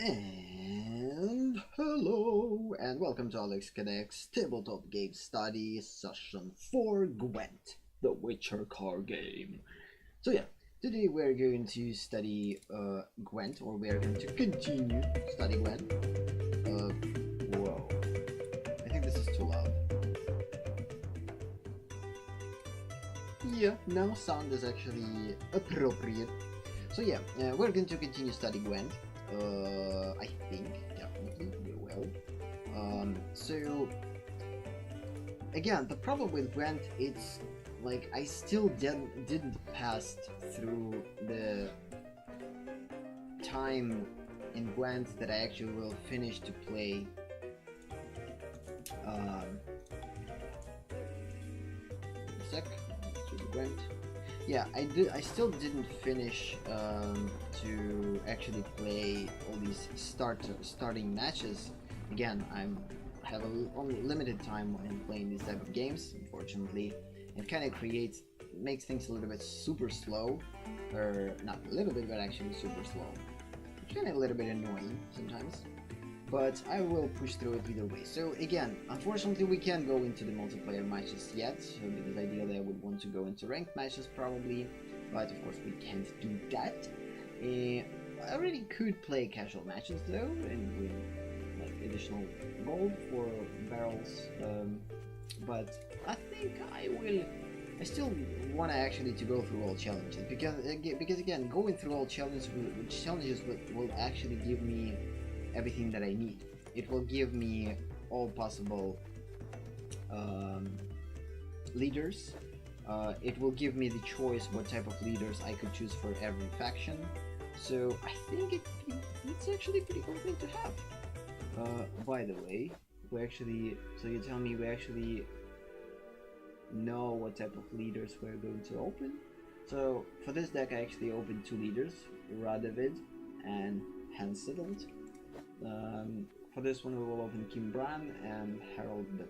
And hello, and welcome to AleksTabletops Tabletop Game Study Session 4 Gwent, the Witcher card game. So yeah, today we're going to study Gwent, or we're going to continue study Gwent. Whoa, I think this is too loud. Yeah, now sound is actually appropriate. So yeah, we're going to continue study Gwent. I think definitely we will. So again, the problem with Gwent, it's like I still didn't pass through the time in Gwent that I actually will finish to play. A sec, through the Gwent. Yeah, I still didn't finish to actually play all these starting matches. Again, I have only limited time when playing these type of games. Unfortunately, it kind of makes things a little bit super slow, or not a little bit, but actually super slow. It's kind of a little bit annoying sometimes. But I will push through it either way. So again, unfortunately we can't go into the multiplayer matches yet, because ideally I would want to go into ranked matches probably, but of course we can't do that. I already could play casual matches though, and win like additional gold for barrels, but I think I still want to actually to go through all challenges, because again, going through all challenges will actually give me everything that I need. It will give me all possible leaders. It will give me the choice what type of leaders I could choose for every faction. So I think it's actually a pretty cool thing to have. By the way, so you tell me we actually know what type of leaders we're going to open. So for this deck I actually opened two leaders, Radovid and Hansedelt. For this one we will open Kimbran and Harold the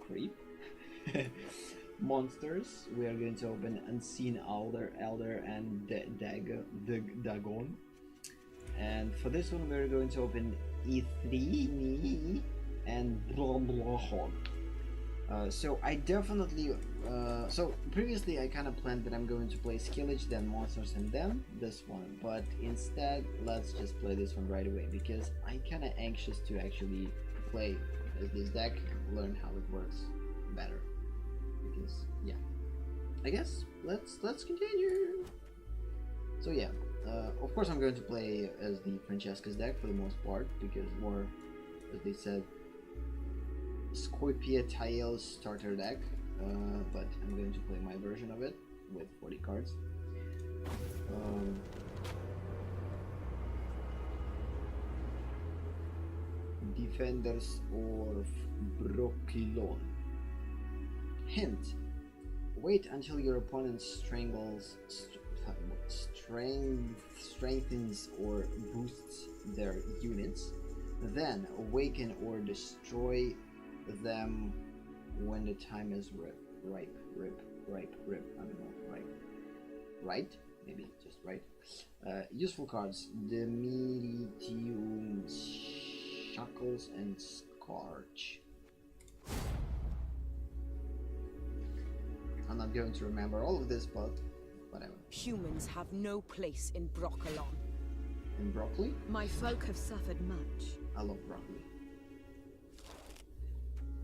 Creep. Monsters, we are going to open Unseen Elder and Dagon. And for this one we're going to open Ithrini and Blomblahog. So I definitely, so previously I kind of planned that I'm going to play Skillage, then Monsters, and then this one, but instead let's just play this one right away, because I'm kind of anxious to actually play this deck and learn how it works better, because yeah, I guess let's continue. So yeah, of course I'm going to play as the Francesca's deck for the most part, because more, as they said, Scoia'Tael starter deck, but I'm going to play my version of it with 40 cards. Defenders of Brokilon. Hint: wait until your opponent strengthens or boosts their units, then awaken or destroy them when the time is ripe. I don't know, right? Maybe just right. Useful cards: the Militium, Shackles, and Scorch. I'm not going to remember all of this, but whatever. Humans have no place in Brokilon. And broccoli? My folk have suffered much. I love broccoli.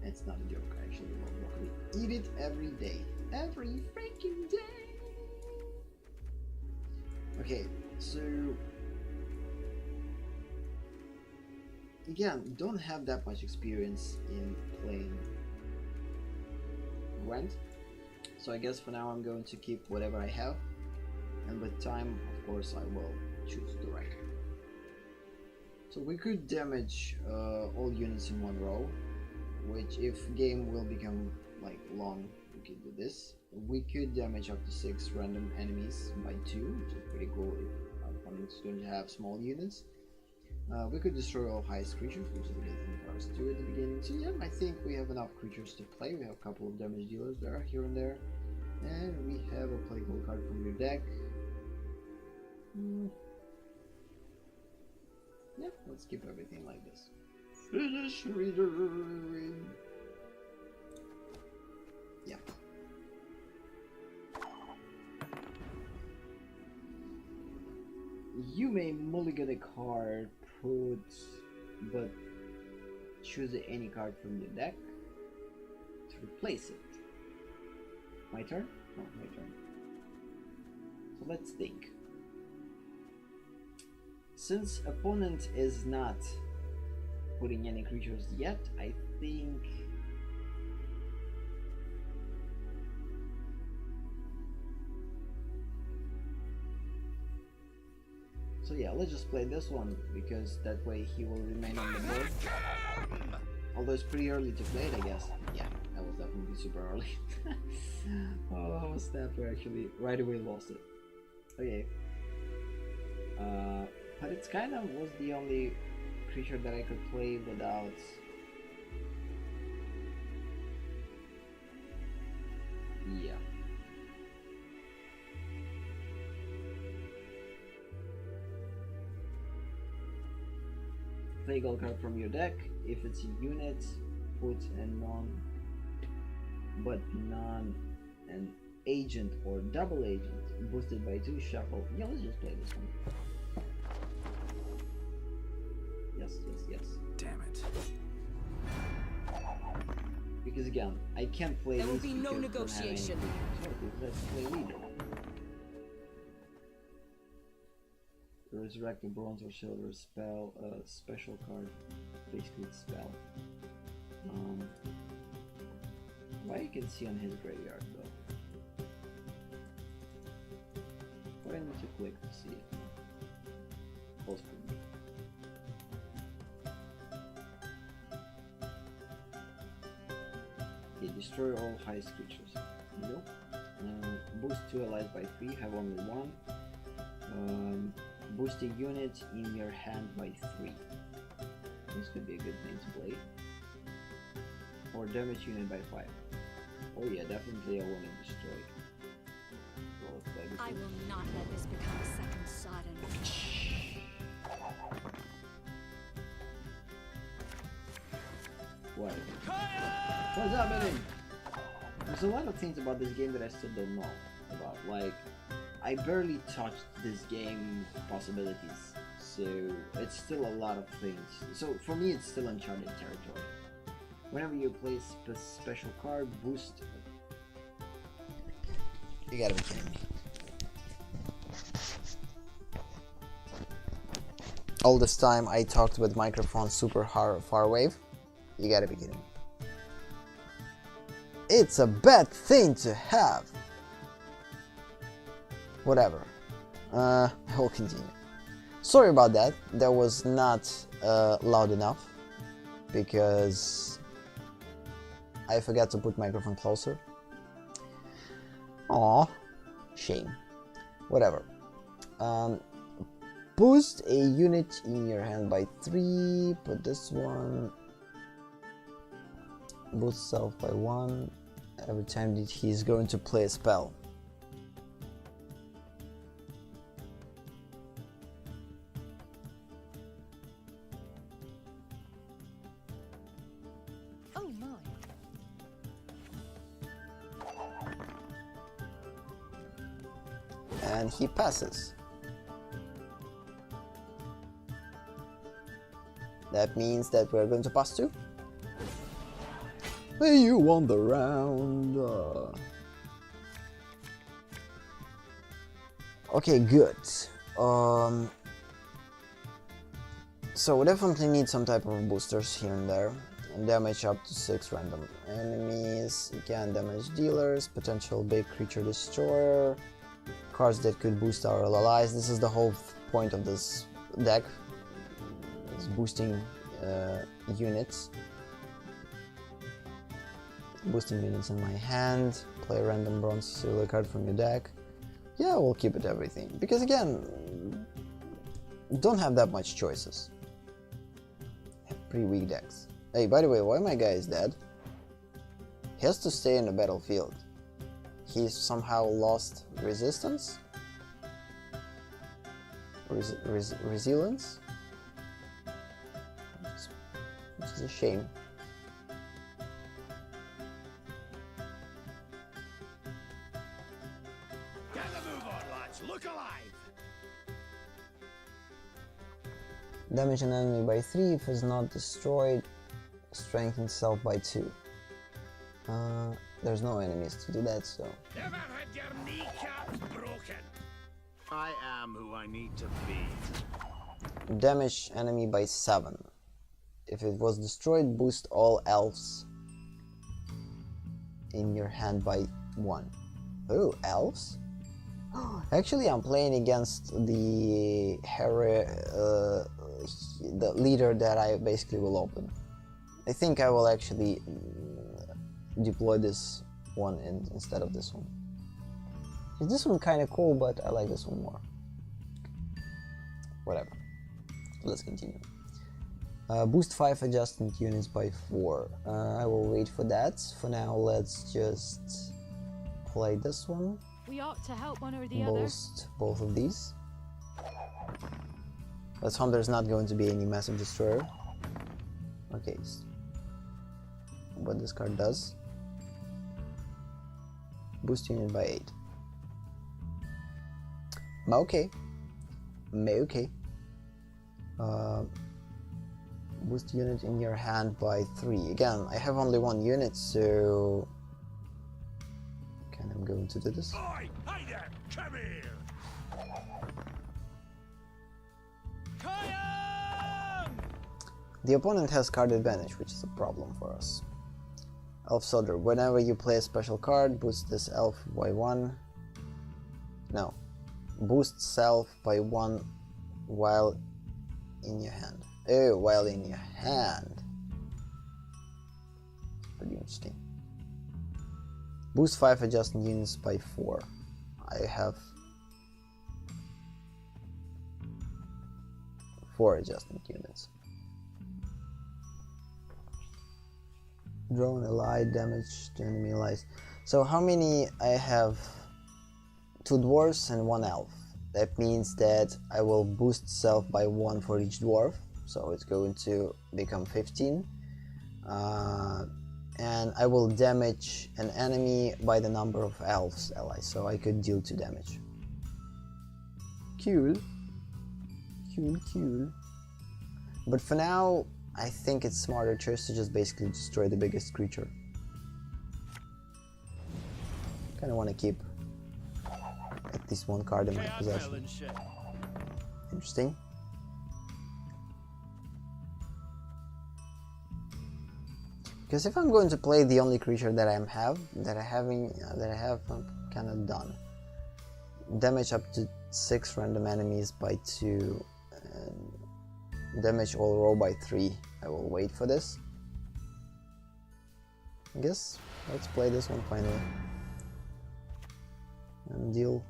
It's not a joke, I actually love broccoli. Eat it every day. Every freaking day! Okay, so again, don't have that much experience in playing Gwent, so I guess for now I'm going to keep whatever I have, and with time, of course, I will choose the right. So we could damage all units in one row, which if game will become like long, we could do this. We could damage up to 6 random enemies by 2, which is pretty cool if our opponent is going to have small units. We could destroy all highest creatures, which is a good thing for us to do at the beginning. So yeah, I think we have enough creatures to play. We have a couple of damage dealers there, here and there. And we have a playable card from your deck. Yeah, let's keep everything like this. Finish reading. Yeah. You may mulligan a card, but choose any card from your deck to replace it. My turn? No, my turn. So let's think. Since opponent is not putting any creatures yet, I think so. Yeah, let's just play this one because that way he will remain on the board. Although it's pretty early to play it, I guess. Yeah, that was definitely super early. Oh snap, we actually right away lost it. Okay. But it's kind of was the only creature that I could play without yeah. Play a gold card from your deck. If it's a unit, put a non an agent or double agent boosted by 2 shuffle. Yeah, let's just play this one. Yes. Damn it. Because again, I can't play. There will be no negotiation. Let's play leader. Resurrect a bronze or silver spell, special card, basically it's spell. What you can see on his graveyard though. What I need to click to see it. Close for me. Okay, destroy all highest creatures. Nope. Boost 2 allies by 3, have only 1. Boost a unit in your hand by 3. This could be a good thing to play. Or damage unit by 5. Oh yeah, definitely I want to destroy. So let's play this I one. will not let this become a second Sodom. What? What's happening? There's a lot of things about this game that I still don't know about. Like, I barely touched this game possibilities, so it's still a lot of things. So for me, it's still uncharted territory. Whenever you play a special card, boost. You gotta be kidding me. All this time I talked with microphone super far wave. You gotta be kidding me. It's a bad thing to have. Whatever. I will continue. Sorry about that. That was not loud enough because I forgot to put microphone closer. Aw, shame. Whatever. Boost a unit in your hand by 3. Put this one. Boost self by 1 every time that he's going to play a spell. Oh my. And he passes. That means that we're going to pass 2. You won the round. Okay, good. So we definitely need some type of boosters here and there. And damage up to 6 random enemies. Again, damage dealers, potential big creature destroyer, cards that could boost our allies. This is the whole point of this deck. It's boosting units. Boosting units in my hand, play a random bronze silver card from your deck. Yeah, we'll keep it everything. Because again, don't have that much choices. Have pretty weak decks. Hey, by the way, why my guy is dead? He has to stay in the battlefield. He's somehow lost resistance? Resilience? is a shame. Get the move on, lads. Look alive. Damage an enemy by 3 if it's not destroyed. Strengthen itself by 2. There's no enemies to do that, so... Ever had your kneecaps broken? I am who I need to be. Damage enemy by 7. If it was destroyed, boost all elves in your hand by 1. Oh, elves? Actually, I'm playing against the the leader that I basically will open. I think I will actually deploy this one instead of this one. This one kind of cool, but I like this one more. Whatever. Let's continue. Boost 5 adjustment units by 4. I will wait for that. For now, let's just play this one. We ought to help one or the other. Boost both of these. Let's hope there's not going to be any massive destroyer. Okay. What this card does. Boost unit by 8. Okay. Okay. Boost unit in your hand by 3. Again, I have only 1 unit, so... I'm going to do this. Oi! Hey there! Come here! The opponent has card advantage, which is a problem for us. Elf Soldier. Whenever you play a special card, boost this elf by 1. No. Boost self by 1 while in your hand. Oh, while in your hand. Pretty interesting. Boost 5 adjustment units by 4. I have 4 adjustment units. Drone allied damage to enemy allies. So how many I have? 2 dwarves and 1 elf. That means that I will boost self by 1 for each dwarf. So it's going to become 15. And I will damage an enemy by the number of elves allies, so I could deal 2 damage. Cool. Cool. But for now, I think it's smarter choice to just basically destroy the biggest creature. Kinda wanna keep at least 1 card in my possession. Interesting. Because if I'm going to play the only creature that I have, I'm kind of done. Damage up to 6 random enemies by 2, and damage all row by 3. I will wait for this. I guess let's play this one finally and deal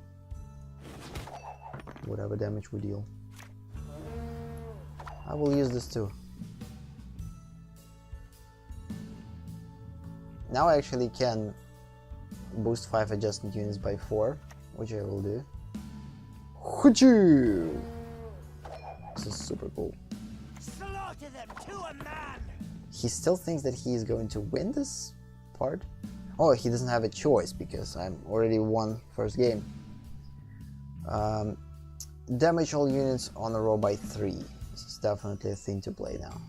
whatever damage we deal. I will use this too. Now I actually can boost 5 adjustment units by 4, which I will do. Hoochoo! This is super cool. Slaughter them to a man! He still thinks that he is going to win this part? Oh, he doesn't have a choice because I'm already won first game. Damage all units on a row by 3. This is definitely a thing to play now.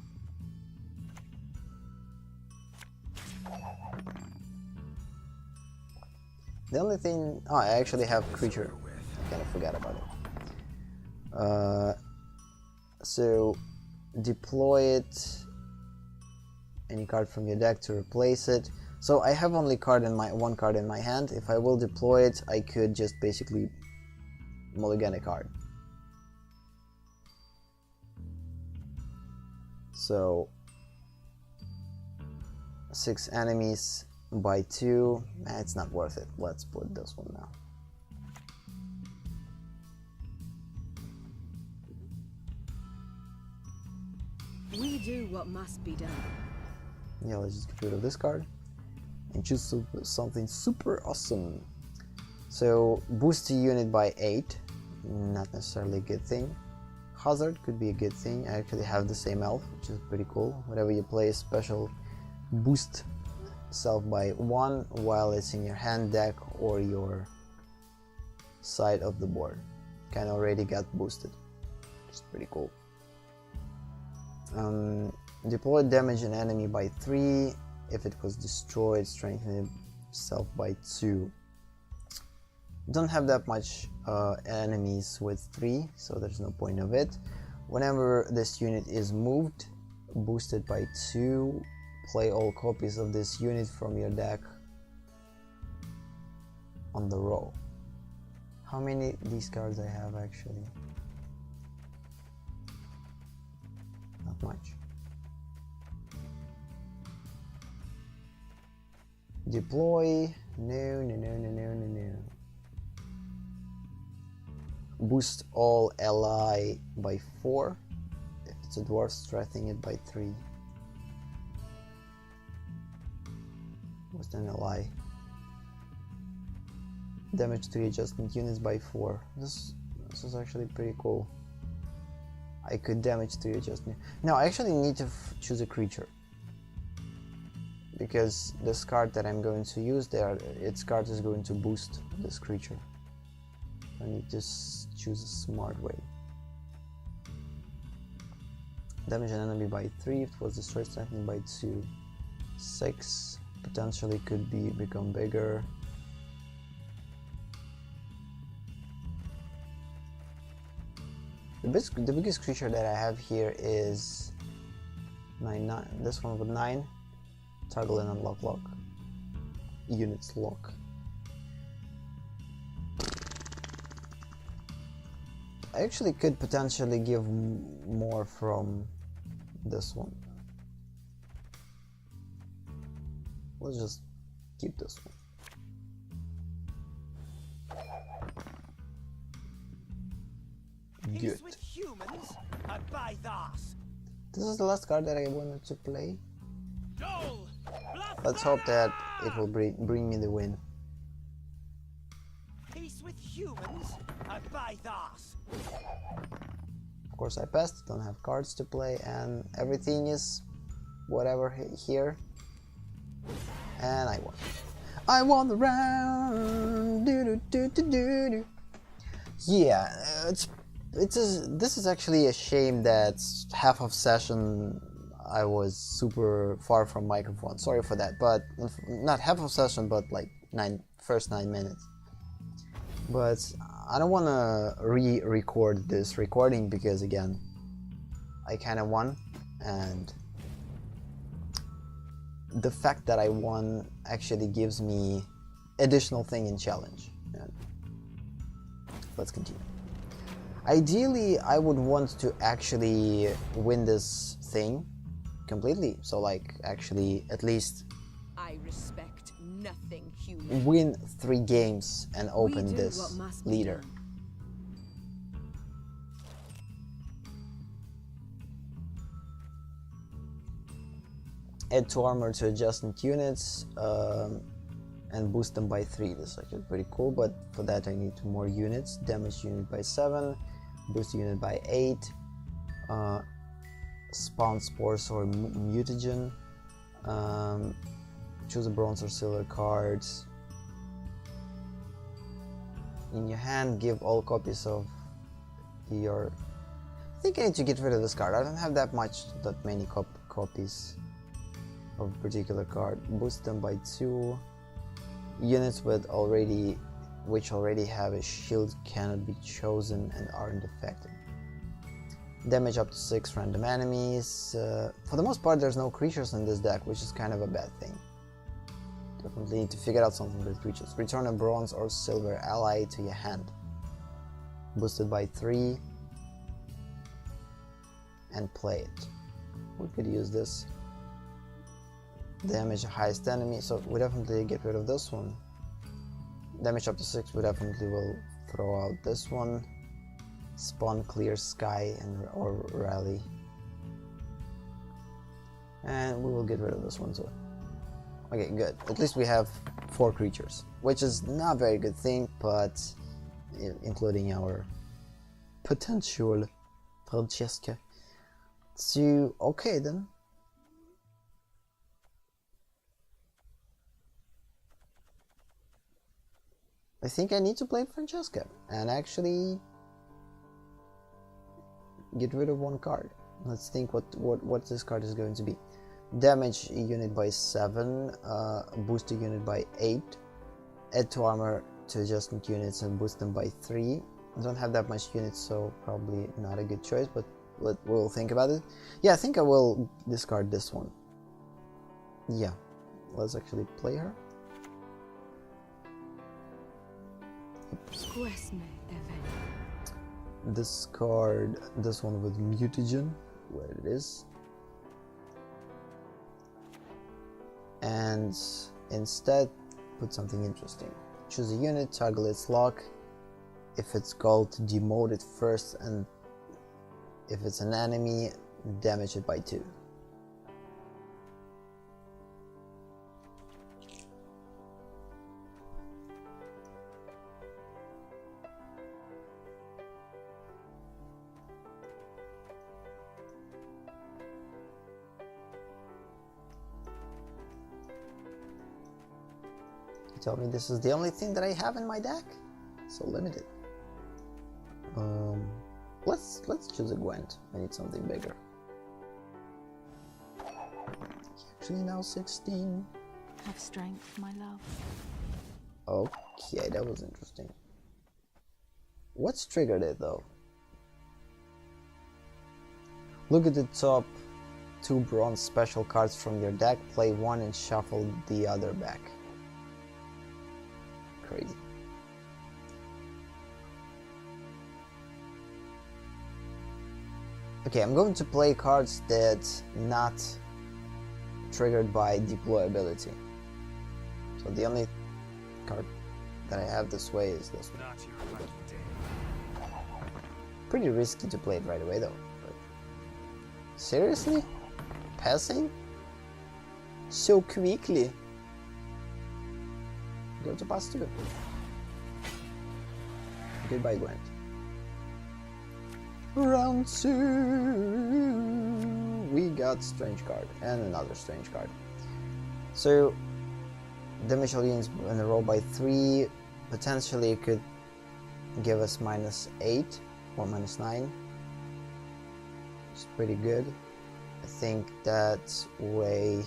The only thing... Oh, I actually have creature. I kind of forgot about it. So, deploy it. Any card from your deck to replace it. So I have only one card in my hand. If I will deploy it, I could just basically mulligan a card. So 6 enemies by 2. It's not worth it. Let's put this one now. We do what must be done. Yeah, let's just get rid of this card and choose something super awesome. So boost the unit by 8, not necessarily a good thing. hazard could be a good thing. I actually have the same elf, which is pretty cool. Whenever you play a special, boost self by 1 while it's in your hand, deck, or your side of the board. Kind of already got boosted. It's pretty cool. Deploy damage an enemy by 3. If it was destroyed, strengthen itself by 2. Don't have that much enemies with 3, so there's no point of it. Whenever this unit is moved, boosted by 2. Play all copies of this unit from your deck on the row. How many these cards I have actually? Not much. Deploy. No. Boost all ally by 4. If it's a dwarf, strengthen it by 3. Boost an ally. Damage 3 adjustment units by 4. This is actually pretty cool. I could damage 3 adjustment. Now I actually need to choose a creature, because this card that I'm going to use there, its card is going to boost this creature. I need to choose a smart way. Damage an enemy by 3. If it was destroyed, strengthened by 2. 6. Potentially could become bigger. The biggest creature that I have here is 9. This one with 9. Toggle and unlock lock. Units lock. I actually could potentially give more from this one. Let's just keep this one. Good. With humans, I buy those. This is the last card that I wanted to play. Joel, Let's hope that it will bring me the win. Peace with humans, I buy those. Of course I passed, don't have cards to play, and everything is whatever here. And I won. I won the round. Yeah, this is actually a shame that half of session I was super far from microphone. Sorry for that, but not half of session, but like first 9 minutes. But I don't want to re-record this recording because again, I kind of won, and the fact that I won actually gives me additional thing in challenge. And let's continue. Ideally, I would want to actually win this thing completely. So like actually at least I respect nothing human. win 3 games and open We do this what must be leader. done. Add 2 armor to adjacent units and boost them by 3. This is actually pretty cool, but for that I need 2 more units. Damage unit by 7, boost unit by 8, spawn spores or mutagen, choose a bronze or silver cards. In your hand, give all copies of your... I think I need to get rid of this card. I don't have that many copies of a particular card. Boost them by 2. Units which already have a shield cannot be chosen and aren't affected. Damage up to 6 random enemies. For the most part, there's no creatures in this deck, which is kind of a bad thing. Definitely need to figure out something with creatures. Return a bronze or silver ally to your hand. Boosted by 3. And play it. We could use this. Damage the highest enemy, so we definitely get rid of this one. Damage up to 6, we definitely will throw out this one. Spawn clear sky or rally. And we will get rid of this one too. Okay, good. At least we have 4 creatures, which is not a very good thing, but including our potential Francesca. So, okay then. I think I need to play Francesca and actually get rid of one card. Let's think what this card is going to be. Damage a unit by 7, boost a unit by 8, add to armor to adjustment units and boost them by 3. I don't have that much units, so probably not a good choice, but we'll think about it. Yeah, I think I will discard this one. Yeah, let's actually play her. Discard this one with mutagen, where it is, and instead put something interesting. Choose a unit, toggle its lock. If it's gold, demote it first, and if it's an enemy, damage it by 2. You told me this is the only thing that I have in my deck? So limited. Let's choose a Gwent. I need something bigger. Actually now 16. Have strength, my love. Okay, that was interesting. What's triggered it though? Look at the top 2 bronze special cards from your deck, play 1 and shuffle the other back. Crazy. Okay, I'm going to play cards that not triggered by deployability. So the only card that I have this way is this one. Not your lucky day. Pretty risky to play it right away though. But seriously? Passing? So quickly? Go to pass 2. Goodbye, Gwent. Round 2. We got strange card and another strange card. So damage all units in a row by 3. Potentially it could give us -8 or -9. It's pretty good. I think that way.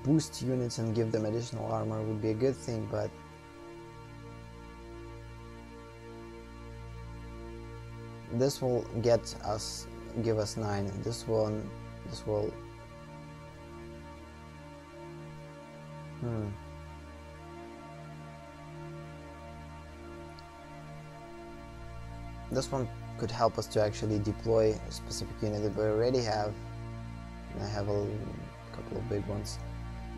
Boost units and give them additional armor would be a good thing, but this will give us 9, and this will this one could help us to actually deploy a specific unit that we already have. And I have a couple of big ones,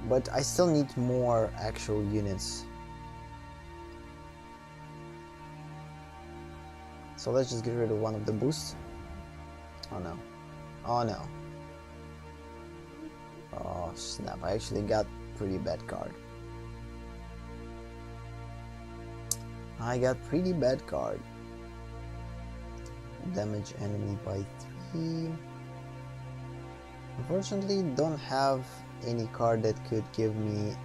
but I still need more actual units. So let's just get rid of one of the boosts. Oh no. Oh no. Oh snap, I actually got pretty bad card. I got pretty bad card. Damage enemy by 3. Unfortunately, don't have any card that could give me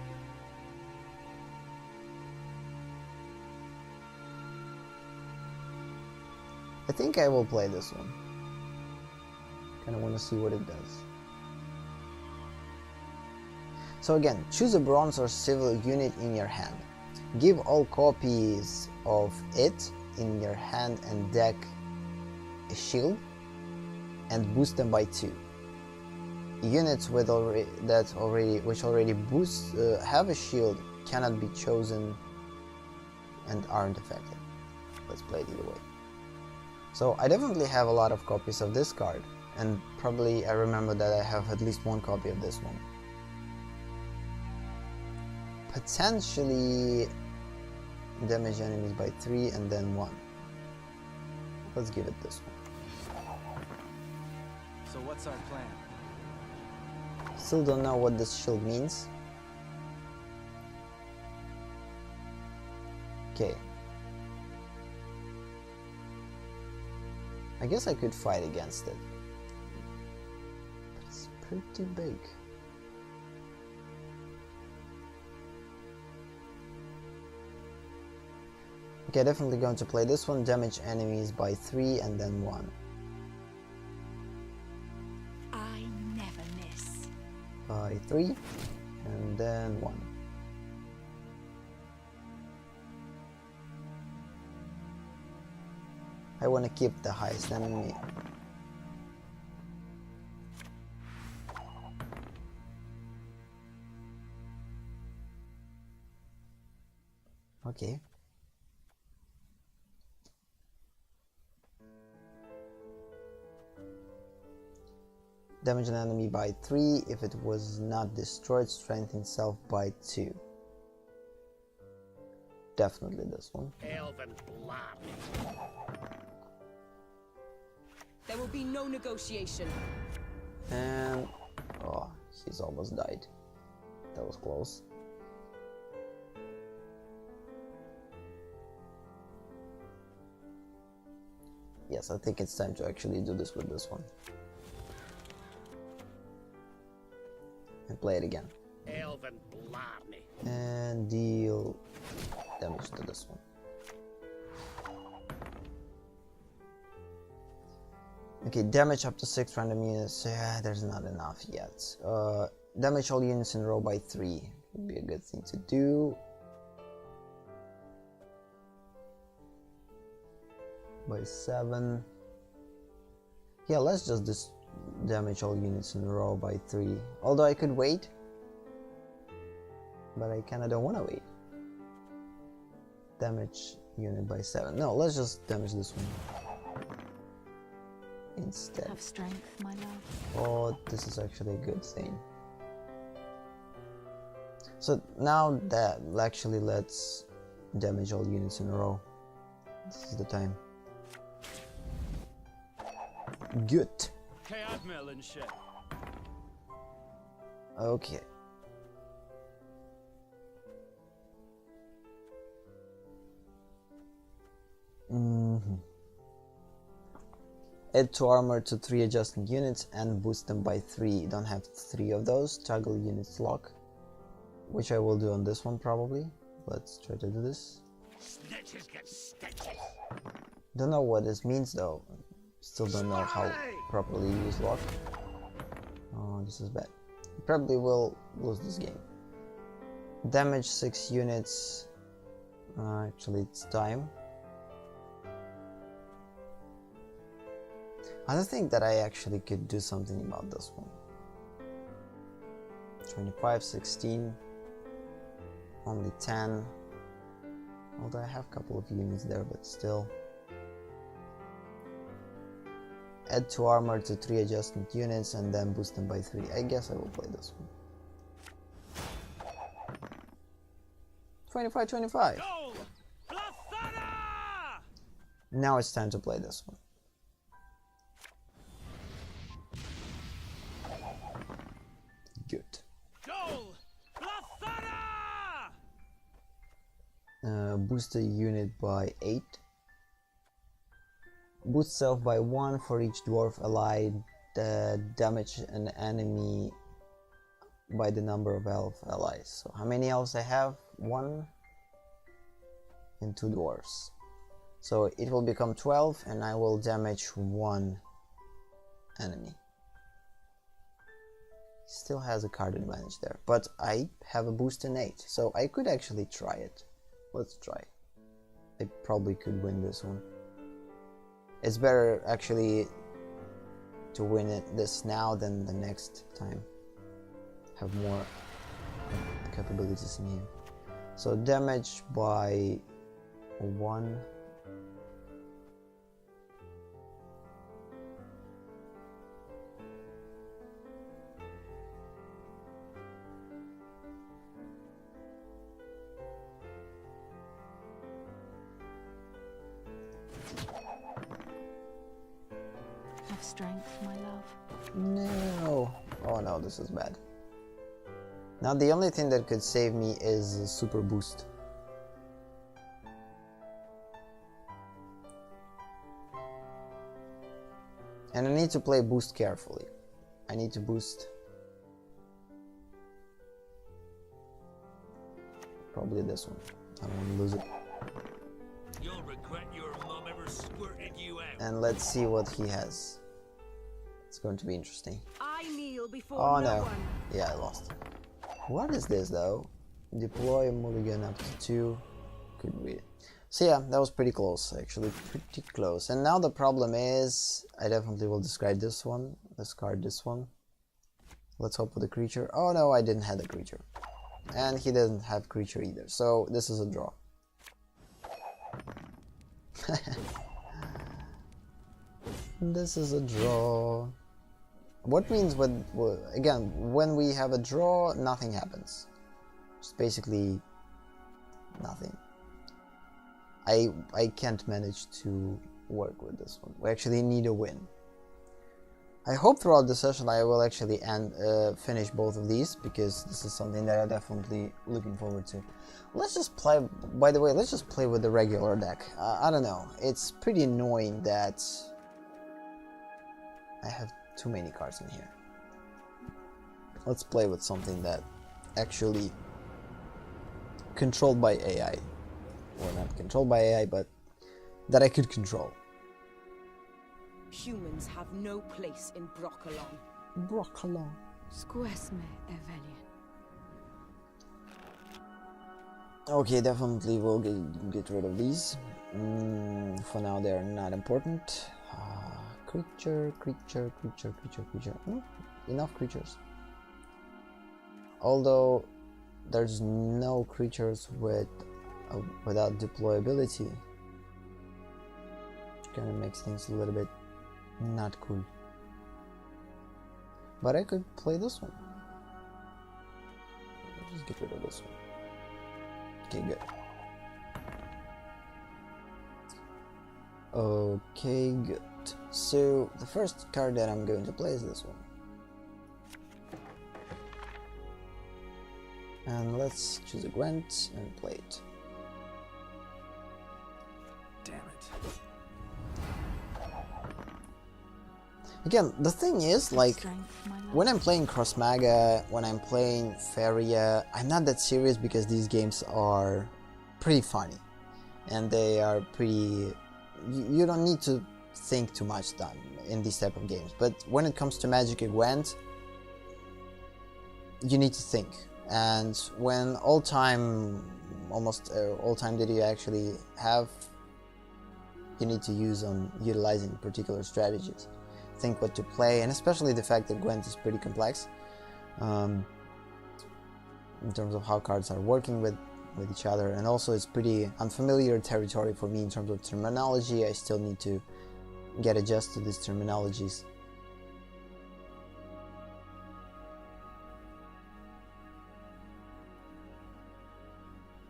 I think I will play this one. Kinda wanna see what it does. So again, choose a bronze or civil unit in your hand. Give all copies of it in your hand and deck a shield and boost them by 2. Units with which already boost have a shield cannot be chosen and aren't affected. Let's play it either way. So I definitely have a lot of copies of this card, and probably I remember that I have at least 1 copy of this one. Potentially damage enemies by 3 and then 1. Let's give it this one. So what's our plan? Still don't know what this shield means. Okay. I guess I could fight against it. But it's pretty big. Okay, definitely going to play this one. Damage enemies by 3 and then 1. I never miss. By 3 and then 1. I want to keep the highest enemy. Okay. Damage an enemy by 3. If it was not destroyed, strengthen self by 2. Definitely this one. Elven blood. There will be no negotiation. And oh, he's almost died. That was close. Yes, I think it's time to actually do this with this one. And play it again. Elven blarney. And deal damage to this one. Okay, damage up to 6 random units. Yeah, there's not enough yet. Damage all units in a row by 3 would be a good thing to do. By 7. Yeah, let's just damage all units in a row by 3. Although I could wait, but I kinda don't wanna wait. Damage unit by 7. No, let's just damage this one instead. Have strength, my love. Oh, this is actually a good thing. So now that actually let's damage all units in a row. This is the time. Good. Okay. Add to armor to 3 adjusting units and boost them by 3. Don't have 3 of those. Toggle units lock, which I will do on this one probably. Let's try to do this. Snitches get stitches. Don't know what this means though. Still don't know how properly use lock. Oh, this is bad. Probably will lose this game. Damage 6 units. Actually, it's time. I don't think that I actually could do something about this one. 25, 16. Only 10. Although I have a couple of units there, but still. Add to armor to 3 adjustment units and then boost them by 3. I guess I will play this one. 25, 25. Now it's time to play this one. Good. Boost a unit by 8. Boost self by 1 for each dwarf allied. Damage an enemy by the number of elf allies. So how many elves I have? 1 and 2 dwarves. So it will become 12 and I will damage 1 enemy. Still has a card advantage there, but I have a boost in 8, so I could actually try it. Let's try. I probably could win this one. It's better actually to win this now than the next time. Have more capabilities in here. So damage by 1. Have strength, my love. No. Oh no, this is bad. Now the only thing that could save me is a super boost. And I need to play boost carefully. I need to boost. Probably this one. I don't want to lose it. You'll regret your mom ever squirted you out. And let's see what he has. It's going to be interesting. I kneel before Oh no no. one. Yeah, I lost. What is this though? Deploy a mulligan up to 2. Couldn't read it. So yeah, that was pretty close, actually, pretty close. And now the problem is, I definitely will discard this one, Let's hope for the creature. Oh no, I didn't have the creature. And he didn't have creature either, so this is a draw. This is a draw. What means when, again, when we have a draw, nothing happens. Just basically nothing. I can't manage to work with this one. We actually need a win. I hope throughout the session I will actually finish both of these, because this is something that I'm definitely looking forward to. Let's just play, by the way, let's just play with the regular deck. I don't know, it's pretty annoying that I have too many cards in here. Let's play with something that actually controlled by AI. Or not controlled by AI, but that I could control. Humans have no place in Broccolon. Broccolon. Scoia'Tael. Okay, definitely we'll get rid of these. For now they're not important. Creature. No, enough creatures. Although there's no creatures without deployability, which kind of makes things a little bit not cool. But I could play this one. Just get rid of this one. Okay, good. Okay, good. So the first card that I'm going to play is this one. And let's choose a Gwent and play it. Damn it. Again, the thing is, like, Strength, my love. when I'm playing Crossmaga, when I'm playing Feria, I'm not that serious because these games are pretty funny. And they are pretty... You don't need to think too much done in these type of games. But when it comes to Magic and Gwent, you need to think. And when almost all time that you actually have, you need to use on utilizing particular strategies. Think what to play, and especially the fact that Gwent is pretty complex in terms of how cards are working with each other, and also it's pretty unfamiliar territory for me in terms of terminology. I still need to get adjusted to these terminologies.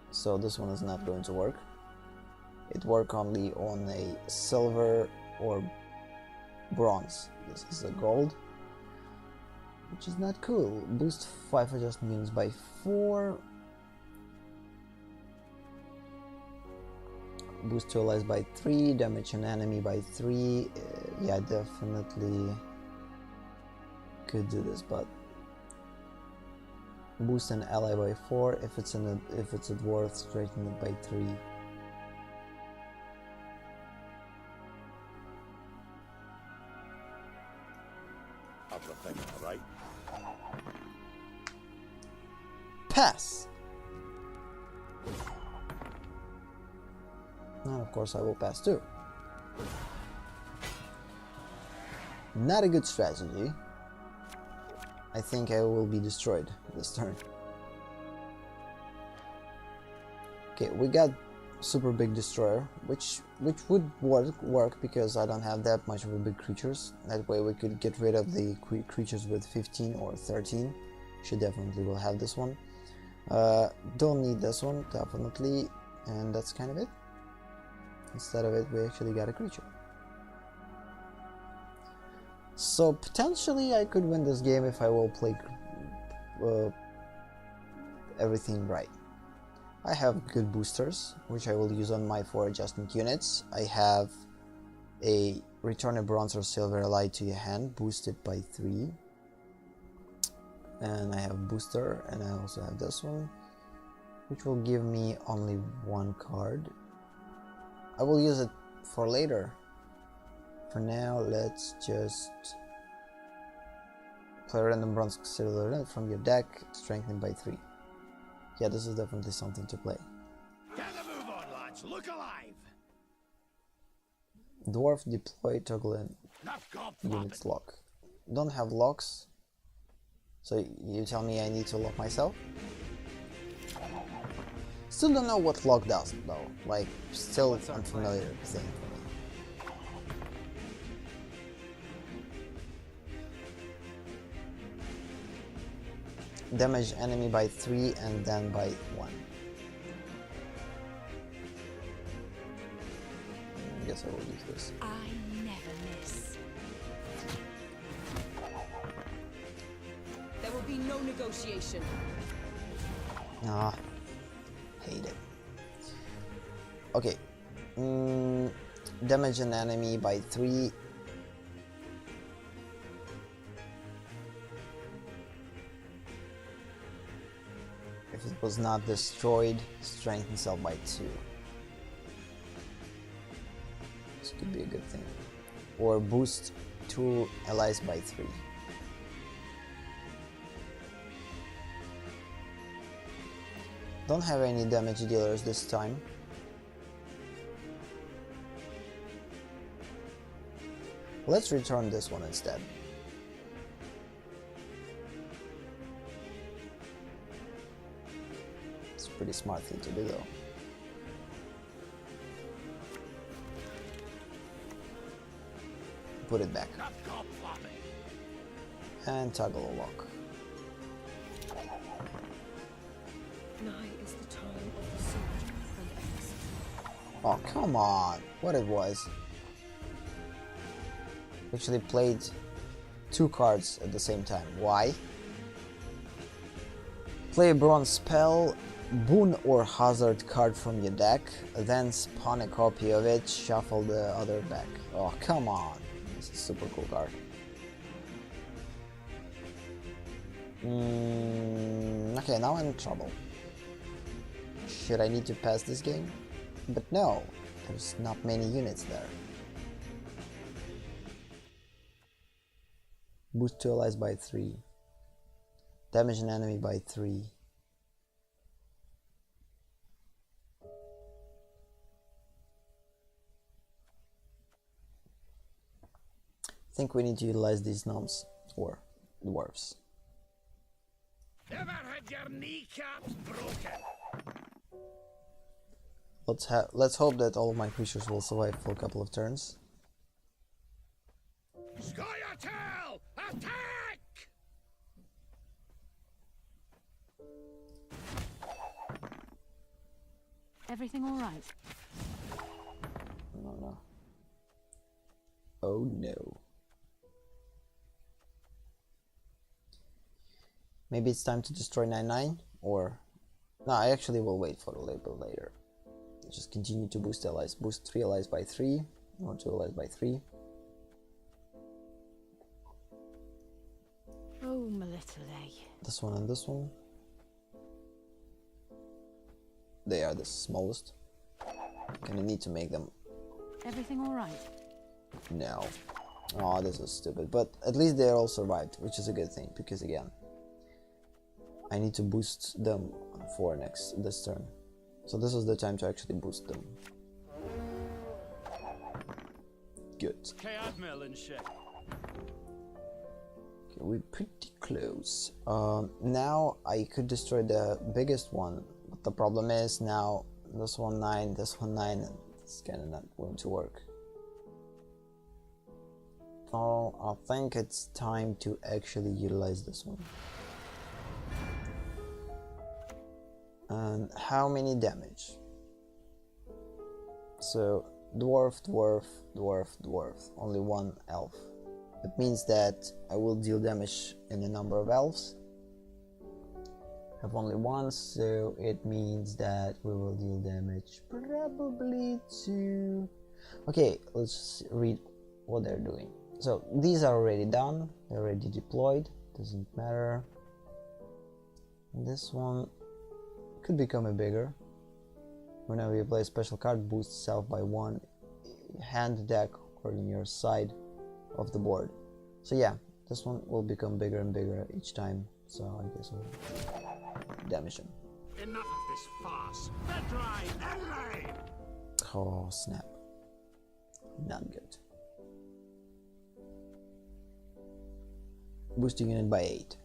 So this one is not going to work. It works only on a silver or bronze. This is a gold, which is not cool. Boost 5 adjustment units by 4. Boost 2 allies by 3. Damage an enemy by 3. Yeah, definitely could do this, but boost an ally by 4. If it's a dwarf, straighten it by 3. Right? Pass! And of course I will pass too. Not a good strategy. I think I will be destroyed this turn. Okay, we got super big destroyer, which would work because I don't have that much of a big creatures. That way we could get rid of the creatures with 15 or 13. Should definitely will have this one. Don't need this one, definitely, and that's kind of it. Instead of it, we actually got a creature. So potentially I could win this game if I will play everything right. I have good boosters, which I will use on my 4 adjustment units. I have a return a bronze or silver ally to your hand, boosted by 3. And I have booster, and I also have this one, which will give me only 1 card. I will use it for later. For now, let's just play a random bronze silver ally from your deck, strengthened by 3. Yeah, this is definitely something to play. Get a move on, lads. Look alive. Dwarf deploy toggle in Enough gob units lock. Don't have locks, so you tell me I need to lock myself? Still don't know what lock does though, like still unfamiliar thing for me. Damage enemy by 3 and then by 1. I guess I will use this. I never miss. There will be no negotiation. Ah, hate it. Okay. Damage an enemy by 3. If it was not destroyed, strengthen itself by 2. This could be a good thing. Or boost 2 allies by 3. Don't have any damage dealers this time. Let's return this one instead. It's a pretty smart thing to do though. Put it back. And toggle a lock. Nigh is the time of the sword and axe. Oh, come on. What it was. Actually played 2 cards at the same time. Why? Play a bronze spell, boon or hazard card from your deck, then spawn a copy of it, shuffle the other back. Oh, come on. This is a super cool card. Okay, now I'm in trouble. Should I need to pass this game? But no, there's not many units there. Boost 2 allies by 3. Damage an enemy by 3. I think we need to utilize these gnomes or dwarves. Ever had your kneecaps broken? Let's hope that all of my creatures will survive for a couple of turns. Scoia'Tael, attack! Everything all right? No. Oh no. Maybe it's time to destroy 9/9, or no, I actually will wait for a little bit later. Just continue to boost allies. Boost 3 allies by 3, or 2 allies by 3. Oh, my little A. This one and this one. They are the smallest. Gonna need to make them. Everything all right? No. Oh, this is stupid. But at least they all survived, which is a good thing, because again, I need to boost them for this turn. So this is the time to actually boost them. Good. Okay, we're pretty close. Now I could destroy the biggest one, but the problem is now this one 9, this one 9, and it's kind of not going to work. Oh, I think it's time to actually utilize this one. And how many damage? So dwarf, dwarf, dwarf, dwarf. Only 1 elf. It means that I will deal damage in a number of elves. I have only 1, so it means that we will deal damage probably to... Okay, let's read what they're doing. So these are already done, they're already deployed, doesn't matter. And this one could become a bigger. Whenever you play a special card, boost itself by 1 hand deck or in your side of the board. So yeah, this one will become bigger and bigger each time, so I guess we'll damage him. Enough of this farce. Bedride, Oh snap. Not good. Boosting unit by 8.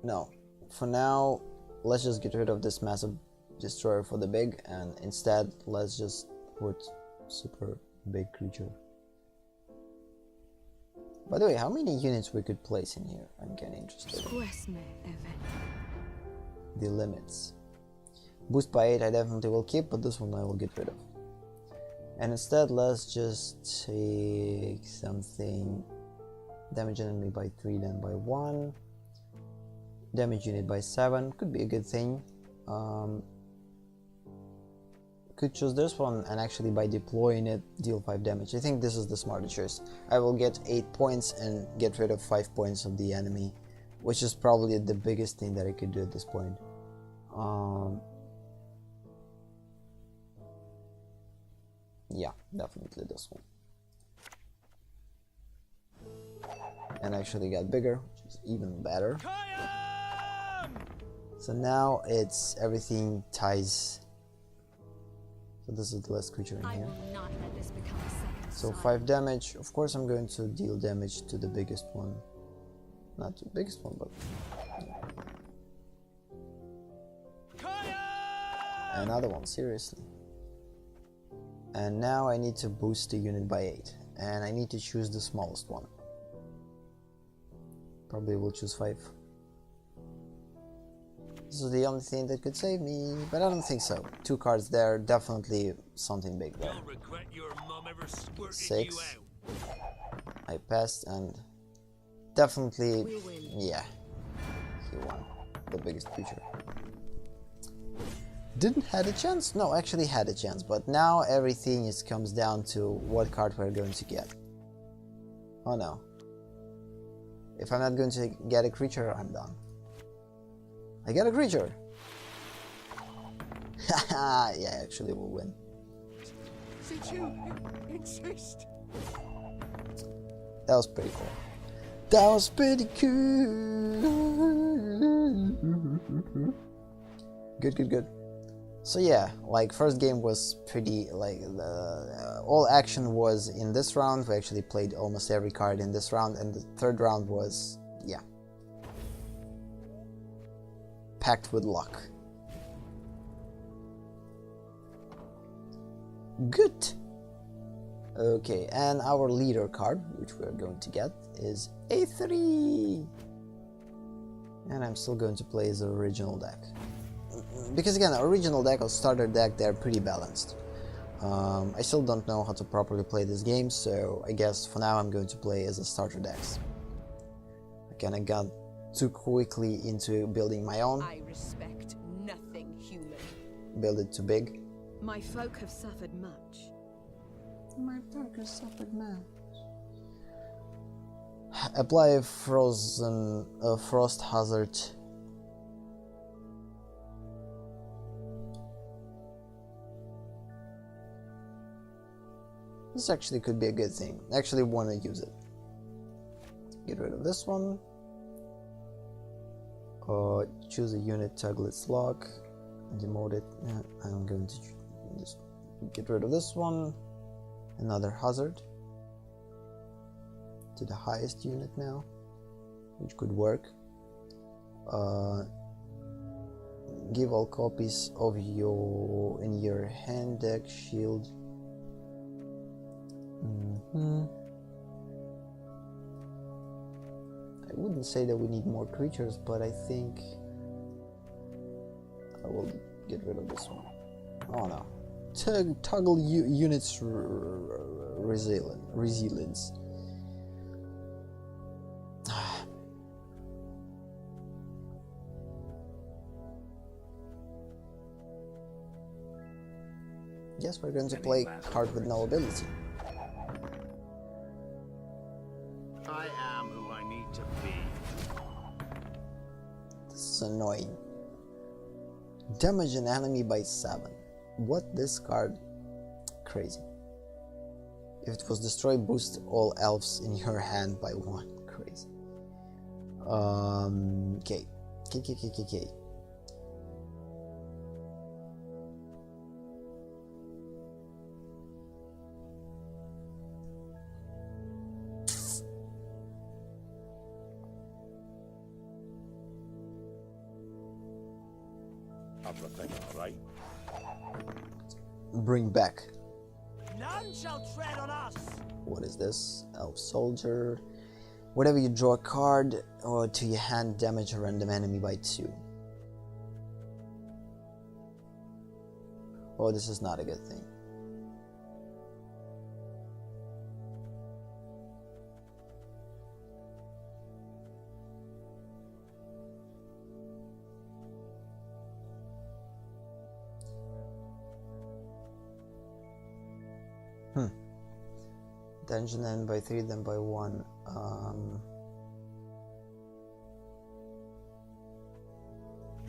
No, for now let's just get rid of this massive destroyer for the big, and instead let's just put super big creature. By the way, how many units we could place in here? I'm getting interested. The limits. Boost by 8 I definitely will keep, but this one I will get rid of. And instead let's just take something. Damage enemy by 3, then by 1. Damage unit by 7, could be a good thing. Could choose this one and actually by deploying it deal 5 damage. I think this is the smarter choice. I will get 8 points and get rid of 5 points of the enemy, which is probably the biggest thing that I could do at this point. Yeah, definitely this one. And actually got bigger, which is even better. So now it's everything ties. So this is the last creature in here. Not let this become a second So sight. 5 damage. Of course I'm going to deal damage to the biggest one. Not to the biggest one, but another one, seriously. And now I need to boost the unit by 8. And I need to choose the smallest one. Probably will choose 5. This is the only thing that could save me, but I don't think so. 2 cards there, definitely something big there. 6. I passed and definitely, We win. yeah, he won. The biggest creature. Didn't had a chance? No, actually had a chance, but now everything comes down to what card we're going to get. Oh no. If I'm not going to get a creature, I'm done. I get a creature! Haha, yeah, actually we'll win. Did you insist? That was pretty cool. That was pretty cool! Good, good, good. So yeah, like first game was pretty, like all action was in this round. We actually played almost every card in this round, and the third round was, yeah, packed with luck. Good. Okay, and our leader card, which we're going to get, is A3. And I'm still going to play the original deck. Because again, original deck or starter deck, they're pretty balanced. I still don't know how to properly play this game, so I guess for now I'm going to play as a starter decks. I kinda got too quickly into building my own. I respect nothing human. Build it too big. My folk have suffered much. My folk has suffered much. Apply frost hazard. This actually could be a good thing. I actually want to use it. Get rid of this one. Choose a unit, toggle its lock, demote it. I'm going to just get rid of this one. Another hazard to the highest unit now, which could work. Give all copies of in your hand deck shield. I wouldn't say that we need more creatures, but I think I will get rid of this one. Oh no. Toggle units resilience. guess we're going to play card with no ability. I am who I need to be. This is annoying. Damage an enemy by 7. What this card? Crazy. If it was destroyed, boost all elves in your hand by 1. Crazy. Okay. Okay. Everything all right? Bring back. None shall tread on us. What is this? Elf soldier. Whenever you draw a card or to your hand, damage a random enemy by 2. Oh, this is not a good thing. Dungeon end by 3, then by 1.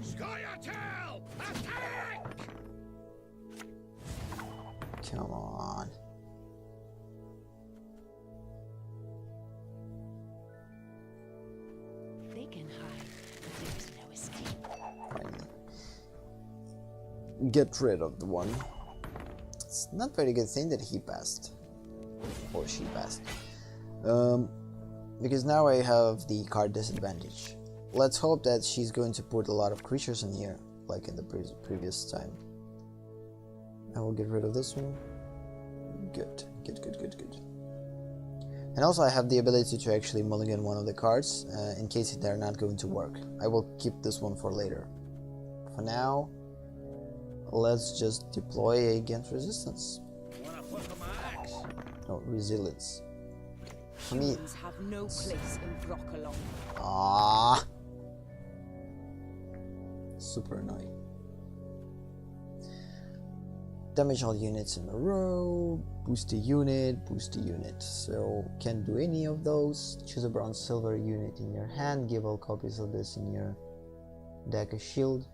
Scoia'Tael! Attack! Come on. They can hide, but there's no escape. Finally. Get rid of the one. It's not very good thing that he passed. Or she passed. Because now I have the card disadvantage. Let's hope that she's going to put a lot of creatures in here, like in the previous time. I will get rid of this one. Good. And also I have the ability to actually mulligan one of the cards, in case they're not going to work. I will keep this one for later. For now, let's just deploy against resistance. No, resilience. For me. Humans have no place in Broccolon. Ah, super annoying. Damage all units in a row. Boost a unit. So can't do any of those. Choose a bronze silver unit in your hand. Give all copies of this in your deck a shield.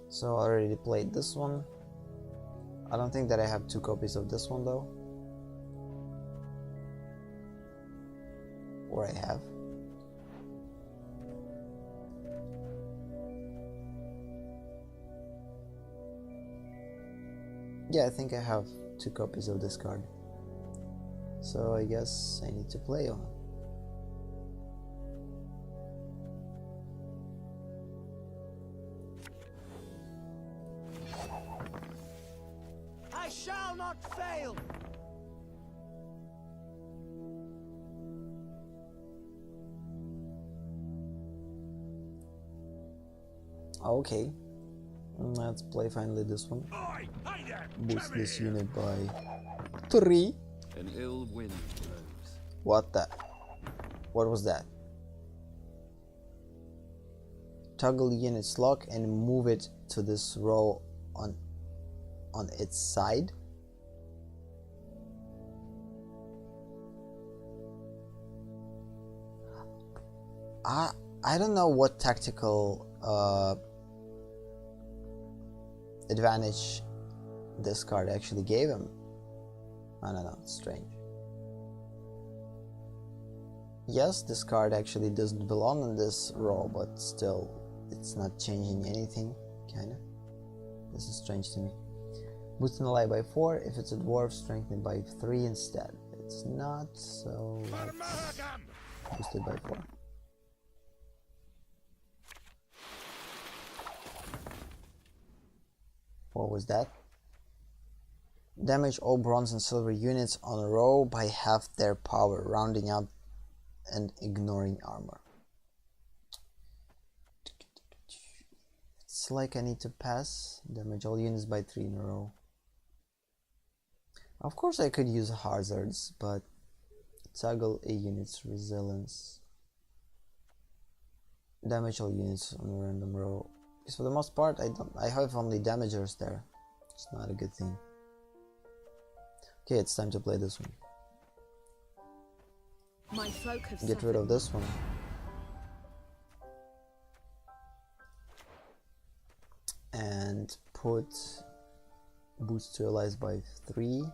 So I already played this one. I don't think that I have 2 copies of this one though. Or I have. Yeah, I think I have 2 copies of this card. So I guess I need to play on. I shall not fail. Okay, let's play finally this one. Boost this unit by 3. An ill wind blows. What was that? Toggle unit's lock and move it to this row on its side. I don't know what tactical advantage this card actually gave him. I don't know, it's strange. Yes, this card actually doesn't belong in this row, but still, it's not changing anything, kinda. This is strange to me. Boost an ally by 4, if it's a dwarf, strengthen it by 3 instead. It's not, so let's boost it by 4. What was that? Damage all bronze and silver units on a row by half their power, rounding up and ignoring armor. It's like I need to pass. Damage all units by 3 in a row. Of course I could use hazards, but toggle a unit's resilience. Damage all units on a random row. Because for the most part, I have only damagers there. It's not a good thing. Okay, it's time to play this one. My folk have Get rid of this one. And put boost to allies by 3.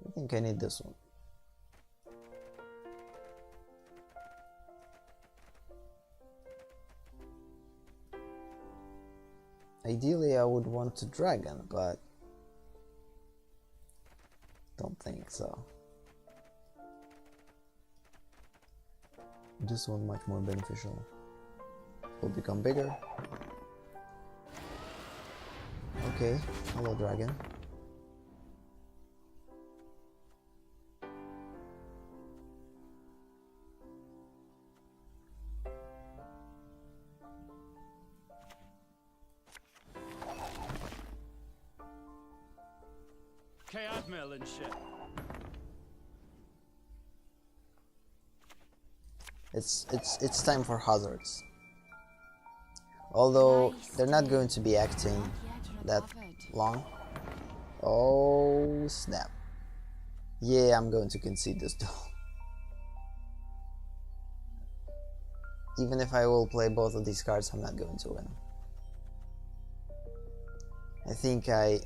I think I need this one. Ideally I would want a dragon, but don't think so. This one much more beneficial. Will become bigger. Okay, hello dragon. Admiral and ship. It's time for hazards. Although they're not going to be acting that long. Oh snap. Yeah, I'm going to concede this though. Even if I will play both of these cards, I'm not going to win. I think I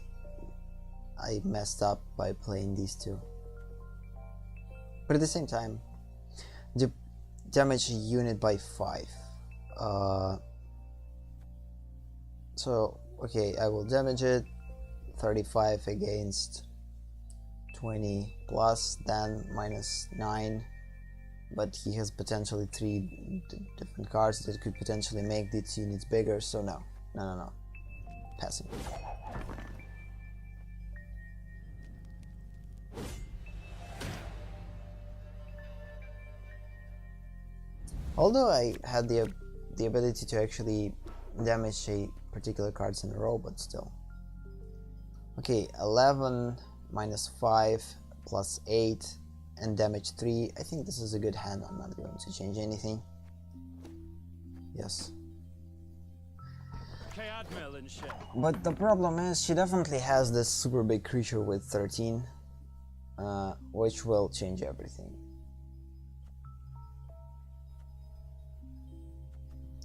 messed up by playing these two. But at the same time, damage a unit by 5. So, okay, I will damage it. 35 against 20 plus, then minus 9. But he has potentially 3 different cards that could potentially make these units bigger, so no. No. Passing. Although I had the ability to actually damage a particular cards in a row, but still. Okay, 11 minus 5 plus 8 and damage 3. I think this is a good hand. I'm not going to change anything. Yes. Admiral and ship. But the problem is she definitely has this super big creature with 13, which will change everything.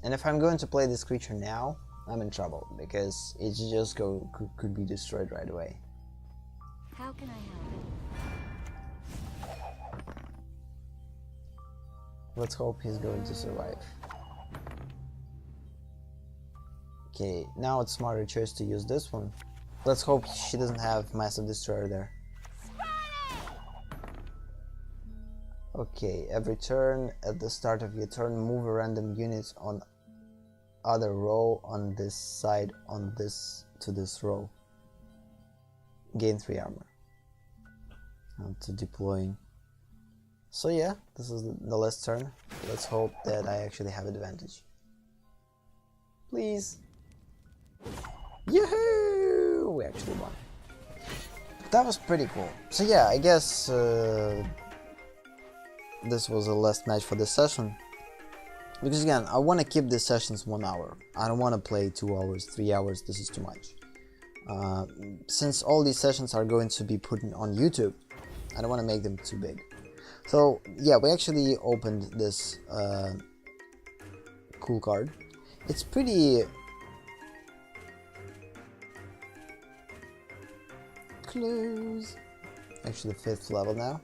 And if I'm going to play this creature now, I'm in trouble, because it just could be destroyed right away. How can I help? Let's hope he's going to survive. Okay, now it's smarter choice to use this one. Let's hope she doesn't have Massive Destroyer there. Okay, every turn at the start of your turn, move a random unit on other row on this side on this to this row. Gain 3 armor. To deploying. So yeah, this is the last turn. Let's hope that I actually have advantage. Please. Yahoo! We actually won. That was pretty cool. So yeah, I guess this was the last match for this session. Because again, I want to keep these sessions 1 hour. I don't want to play 2 hours, 3 hours. This is too much. Since all these sessions are going to be put on YouTube, I don't want to make them too big. So yeah, we actually opened this cool card. It's pretty close. Actually 5th level now.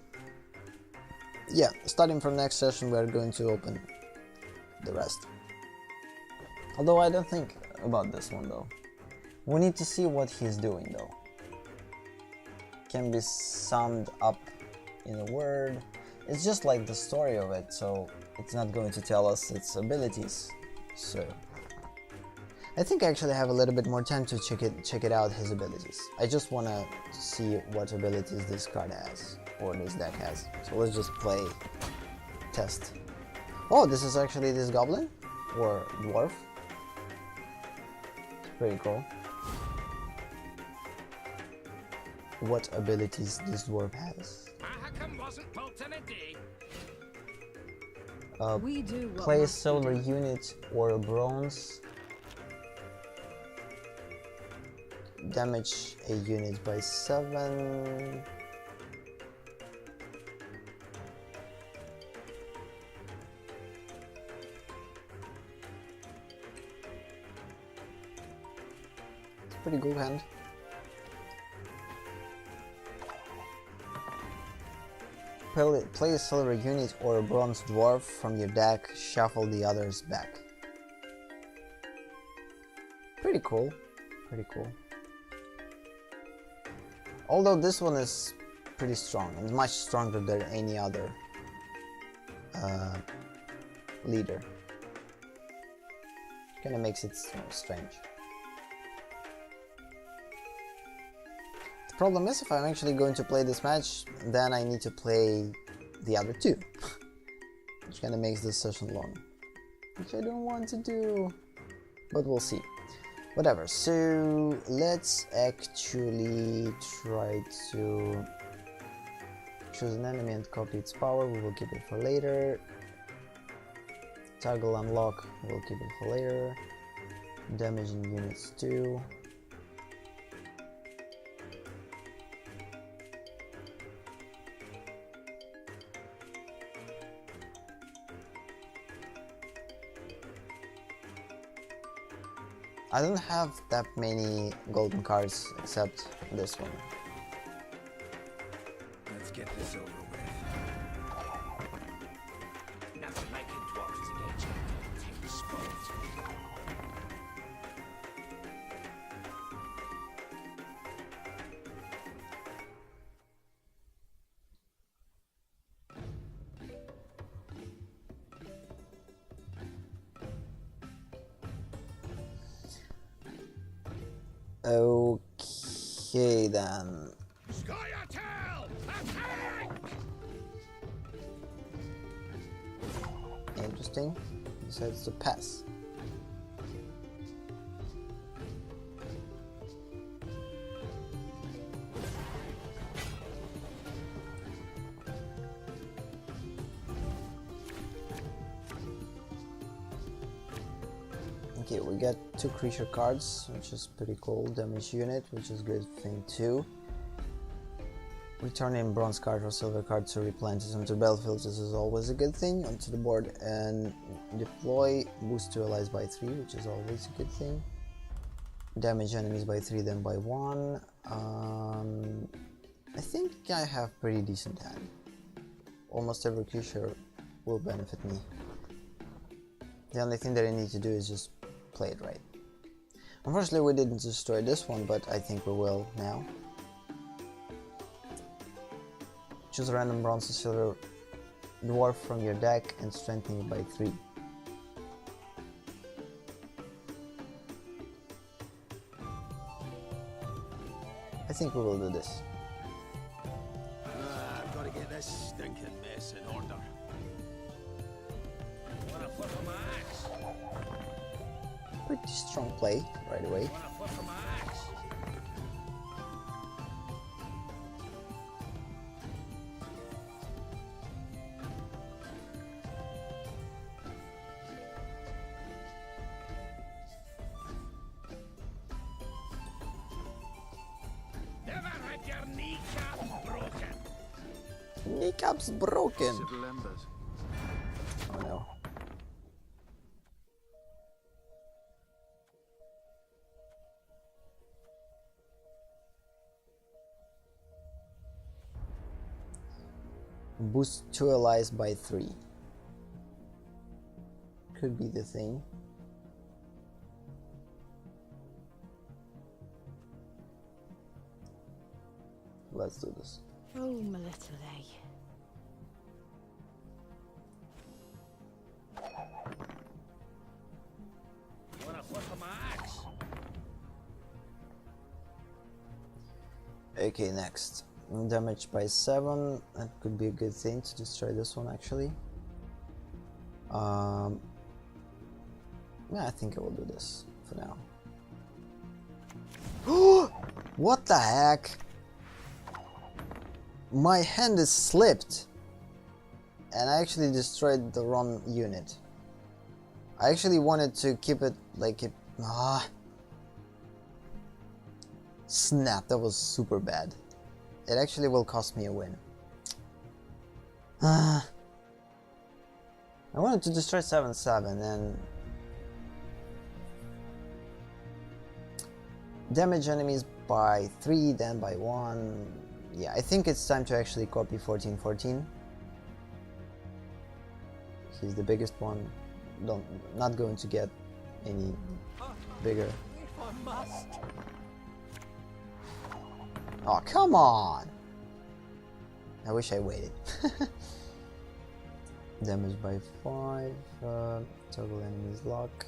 Yeah, starting from next session we are going to open the rest. Although I don't think about this one though. We need to see what he's doing though. Can be summed up in a word. It's just like the story of it, so it's not going to tell us its abilities. So I think I actually have a little bit more time to check it out, his abilities. I just want to see what abilities this card has, or this deck has. So let's just play, test. Oh, this is actually this goblin, or dwarf. It's pretty cool. What abilities this dwarf has. We do Play a silver unit or a bronze damage a unit by 7. It's a pretty good hand. Play a silver unit or a bronze dwarf from your deck, shuffle the others back. Pretty cool. Pretty cool. Although this one is pretty strong, and much stronger than any other leader. Kinda makes it strange. The problem is, if I'm actually going to play this match, then I need to play the other two. Which kinda makes this session long. Which I don't want to do. But we'll see. Whatever, so let's actually try to choose an enemy and copy its power. We will keep it for later. Toggle unlock, we'll keep it for later. Damaging units too. I don't have that many golden cards except this one. Let's get this over with. Nothing like a dwarf to get you to take the spot. Okay then. Scoia'Tael! Attack! Interesting. Decides to pass. Okay, we got 2 creature cards, which is pretty cool. Damage unit, which is a good thing too. Return in bronze card or silver card to replant it onto battlefield. This is always a good thing. Onto the board and deploy. Boost 2 allies by 3, which is always a good thing. Damage enemies by 3, then by 1. I think I have pretty decent hand. Almost every creature will benefit me. The only thing that I need to do is just play it right. Unfortunately, we didn't destroy this one, but I think we will now. Choose a random bronze or silver dwarf from your deck and strengthen it by 3. I think we will do this. I've got to get this stinking mess in order. Wanna flip my axe? Pretty strong play right away. Wanna flip my axe? Never had your kneecaps broken. Kneecaps broken! Civil embers. Oh no. Boost 2 allies by 3. Could be the thing. Let's do this. Oh, my little lay. Wanna flip my axe? Okay, next. Damage by 7. That could be a good thing to destroy this one actually. Yeah, I think I will do this for now. What the heck? My hand is slipped and I actually destroyed the wrong unit. I actually wanted to keep it like it. Snap, that was super bad. It actually will cost me a win. I wanted to destroy 7/7 and damage enemies by 3, then by 1. Yeah, I think it's time to actually copy 1414. He's the biggest one. Not going to get any bigger. If I must. Oh, come on! I wish I waited. Damage by 5. Toggle enemy's lock.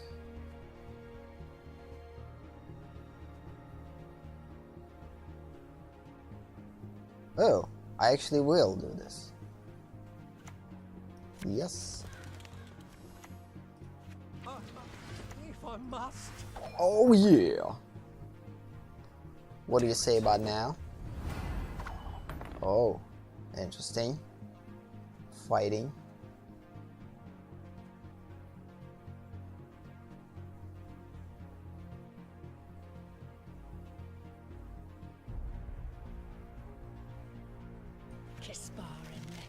Oh, I actually will do this. Yes. If I must. Oh yeah. What do you say about now? Oh, interesting. Fighting. Kiss bar in me.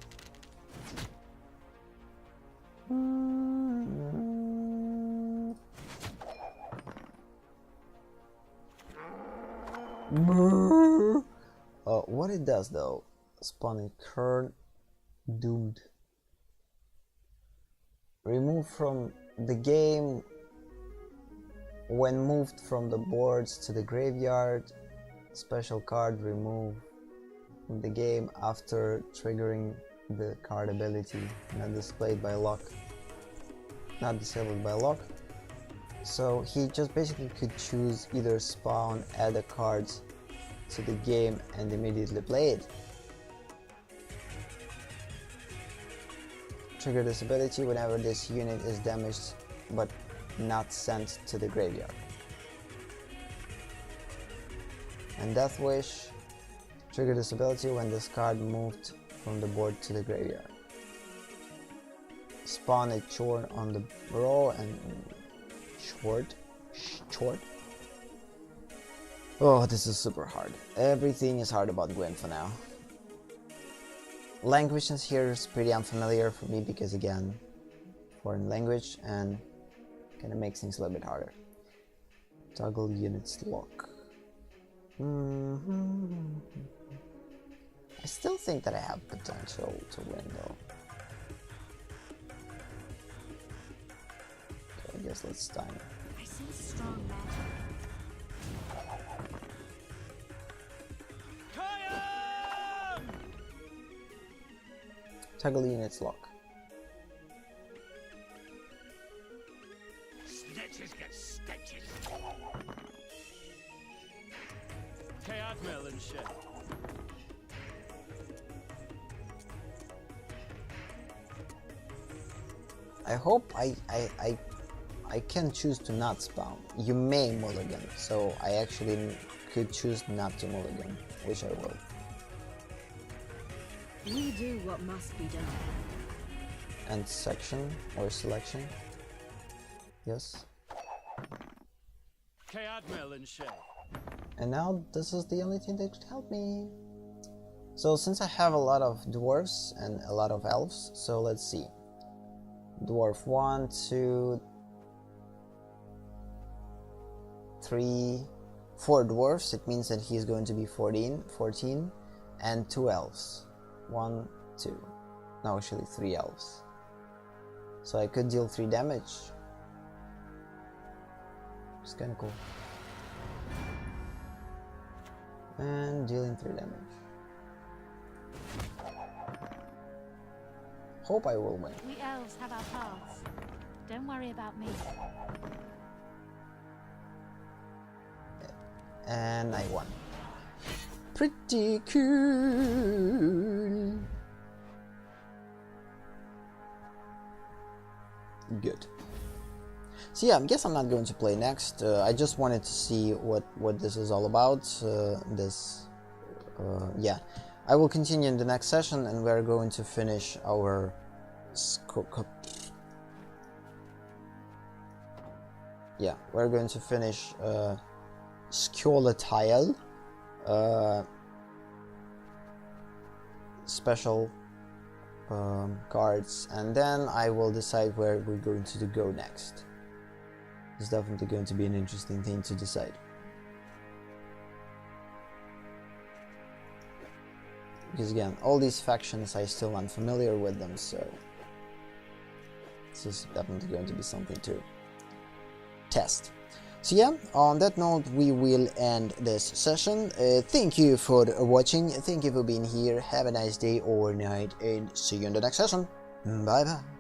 What it does though, spawning current doomed. Remove from the game when moved from the boards to the graveyard. Special card remove from the game after triggering the card ability, not displayed by lock, not disabled by lock. So he just basically could choose either spawn, add a card to the game and immediately play it. Trigger this ability whenever this unit is damaged but not sent to the graveyard. And Death Wish, trigger this ability when this card moved from the board to the graveyard. Spawn a chorn on the row and short. Oh, this is super hard. Everything is hard about Gwent for now. Languages here is pretty unfamiliar for me because again, foreign language and kind of makes things a little bit harder. Toggle units lock. I still think that I have potential to win though. Okay, I guess let's time it. I sense strong magic. Toggle units lock. Snitches get stitches. Admiral and shit. I hope I can choose to not spawn. You may mulligan, so I actually could choose not to mulligan, which I will. We do what must be done. And section or selection. Yes. Admiral and shit. And now this is the only thing that could help me. So since I have a lot of dwarves and a lot of elves, so let's see. Dwarf 1, 2, 3, 4 dwarfs. It means that he's going to be 14, and 2 elves. 1, 2. No, actually 3 elves. So I could deal 3 damage. It's kind of cool. And dealing 3 damage. Hope I will win. We elves have our paths. Don't worry about me. And I won. Pretty cool. Good. So yeah, I guess I'm not going to play next. I just wanted to see what this is all about. Yeah, I will continue in the next session, and we're going to finish our Scoia'Tael, special cards, and then I will decide where we're going to go next. It's definitely going to be an interesting thing to decide. Because again, all these factions I still unfamiliar with them, so this is definitely going to be something to test. So yeah, on that note we will end this session. Thank you for watching, thank you for being here, have a nice day or night, and see you in the next session. Bye bye.